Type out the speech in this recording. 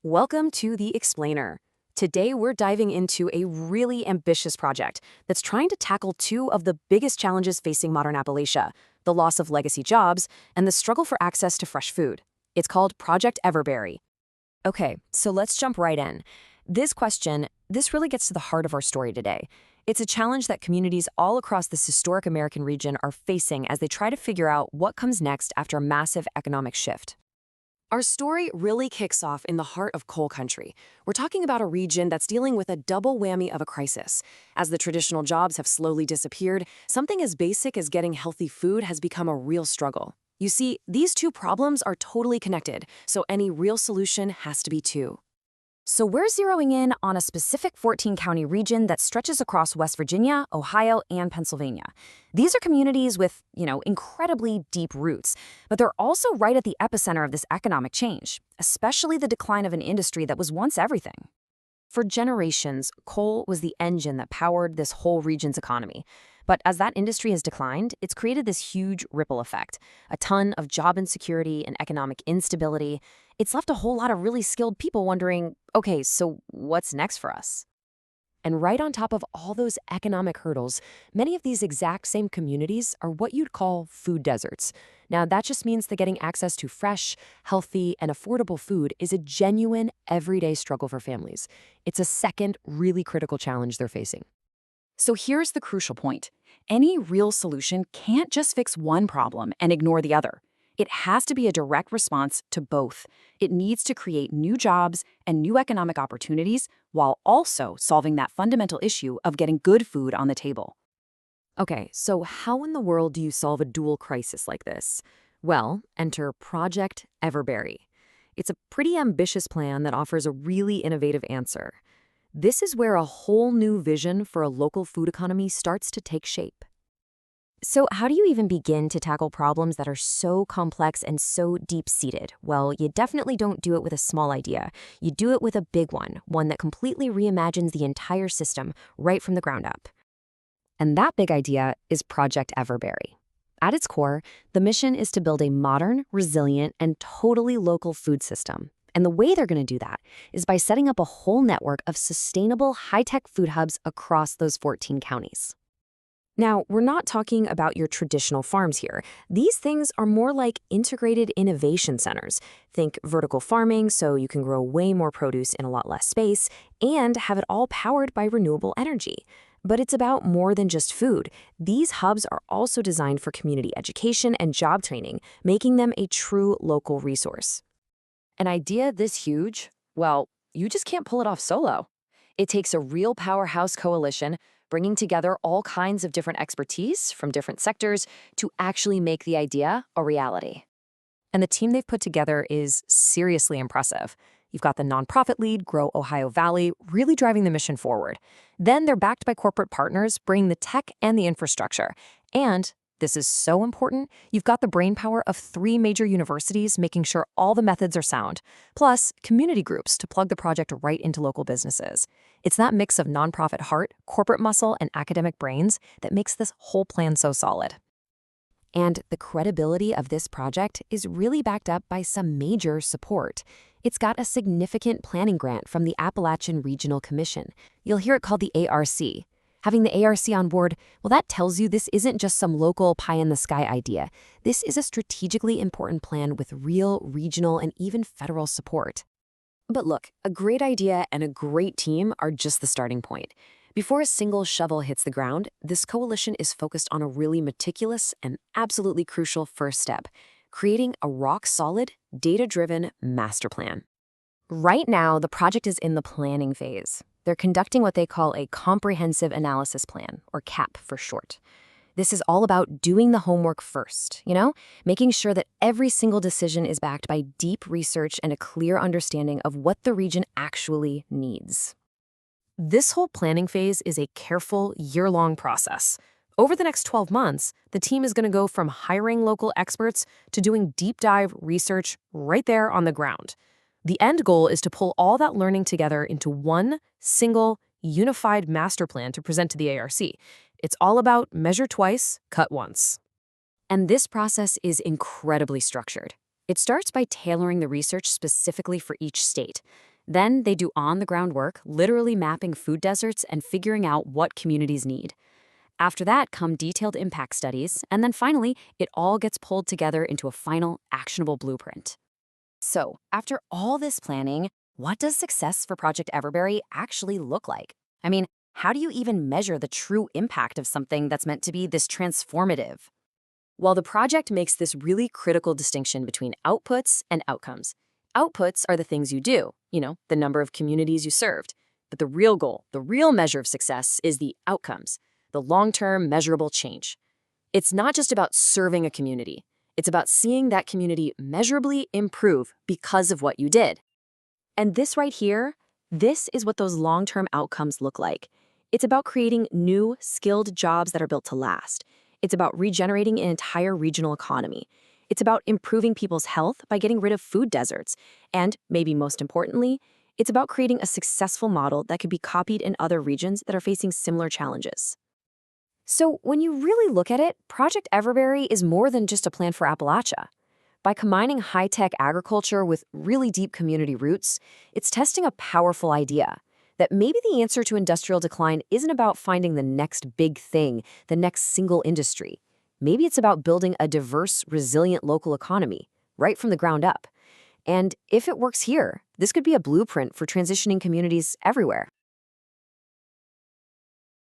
Welcome to The Explainer. Today we're diving into a really ambitious project that's trying to tackle two of the biggest challenges facing modern Appalachia, the loss of legacy jobs and the struggle for access to fresh food. It's called Project Everberry. Okay, so let's jump right in. This really gets to the heart of our story today. It's a challenge that communities all across this historic American region are facing as they try to figure out what comes next after a massive economic shift. Our story really kicks off in the heart of coal country. We're talking about a region that's dealing with a double whammy of a crisis. As the traditional jobs have slowly disappeared, something as basic as getting healthy food has become a real struggle. You see, these two problems are totally connected, so any real solution has to be two. So we're zeroing in on a specific 14-county region that stretches across West Virginia, Ohio, and Pennsylvania. These are communities with, incredibly deep roots, but they're also right at the epicenter of this economic change, especially the decline of an industry that was once everything. For generations, coal was the engine that powered this whole region's economy. But as that industry has declined, it's created this huge ripple effect, a ton of job insecurity and economic instability. It's left a whole lot of really skilled people wondering, okay, so what's next for us? And right on top of all those economic hurdles, many of these exact same communities are what you'd call food deserts. Now, that just means that getting access to fresh, healthy, and affordable food is a genuine, everyday struggle for families. It's a second really critical challenge they're facing. So here's the crucial point. Any real solution can't just fix one problem and ignore the other. It has to be a direct response to both. It needs to create new jobs and new economic opportunities while also solving that fundamental issue of getting good food on the table. Okay, so how in the world do you solve a dual crisis like this? Well, enter Project Everberry. It's a pretty ambitious plan that offers a really innovative answer. This is where a whole new vision for a local food economy starts to take shape. So how do you even begin to tackle problems that are so complex and so deep-seated? Well, you definitely don't do it with a small idea. You do it with a big one that completely reimagines the entire system right from the ground up. And that big idea is Project Everberry. At its core, the mission is to build a modern, resilient, and totally local food system. And the way they're going to do that is by setting up a whole network of sustainable, high-tech food hubs across those 14 counties. Now, we're not talking about your traditional farms here. These things are more like integrated innovation centers. Think vertical farming, so you can grow way more produce in a lot less space, and have it all powered by renewable energy. But it's about more than just food. These hubs are also designed for community education and job training, making them a true local resource. An idea this huge? Well, you just can't pull it off solo. It takes a real powerhouse coalition, bringing together all kinds of different expertise from different sectors to actually make the idea a reality. And the team they've put together is seriously impressive. You've got the nonprofit lead, Grow Ohio Valley, really driving the mission forward. Then they're backed by corporate partners, bringing the tech and the infrastructure. And this is so important, you've got the brainpower of 3 major universities making sure all the methods are sound, plus community groups to plug the project right into local businesses. It's that mix of nonprofit heart, corporate muscle, and academic brains that makes this whole plan so solid. And the credibility of this project is really backed up by some major support. It's got a significant planning grant from the Appalachian Regional Commission. You'll hear it called the ARC. Having the ARC on board, well, that tells you this isn't just some local pie-in-the-sky idea. This is a strategically important plan with real regional and even federal support. But look, a great idea and a great team are just the starting point. Before a single shovel hits the ground, this coalition is focused on a really meticulous and absolutely crucial first step, creating a rock-solid, data-driven master plan. Right now, the project is in the planning phase. They're conducting what they call a Comprehensive Analysis Plan, or CAP for short. This is all about doing the homework first, making sure that every single decision is backed by deep research and a clear understanding of what the region actually needs. This whole planning phase is a careful, year-long process. Over the next 12 months, the team is going to go from hiring local experts to doing deep dive research right there on the ground. The end goal is to pull all that learning together into one single, unified master plan to present to the ARC. It's all about measure twice, cut once. And this process is incredibly structured. It starts by tailoring the research specifically for each state. Then they do on-the-ground work, literally mapping food deserts and figuring out what communities need. After that come detailed impact studies, and then finally, it all gets pulled together into a final, actionable blueprint. So, after all this planning, what does success for Project Everberry actually look like? I mean, how do you even measure the true impact of something that's meant to be this transformative? Well, the project makes this really critical distinction between outputs and outcomes. Outputs are the things you do, the number of communities you served. But the real goal, the real measure of success is the outcomes, the long-term measurable change. It's not just about serving a community. It's about seeing that community measurably improve because of what you did. And this right here, this is what those long-term outcomes look like. It's about creating new, skilled jobs that are built to last. It's about regenerating an entire regional economy. It's about improving people's health by getting rid of food deserts. And, maybe most importantly, it's about creating a successful model that could be copied in other regions that are facing similar challenges. So, when you really look at it, Project Everberry is more than just a plan for Appalachia. By combining high-tech agriculture with really deep community roots, it's testing a powerful idea that maybe the answer to industrial decline isn't about finding the next big thing, the next single industry. Maybe it's about building a diverse, resilient local economy, right from the ground up. And if it works here, this could be a blueprint for transitioning communities everywhere.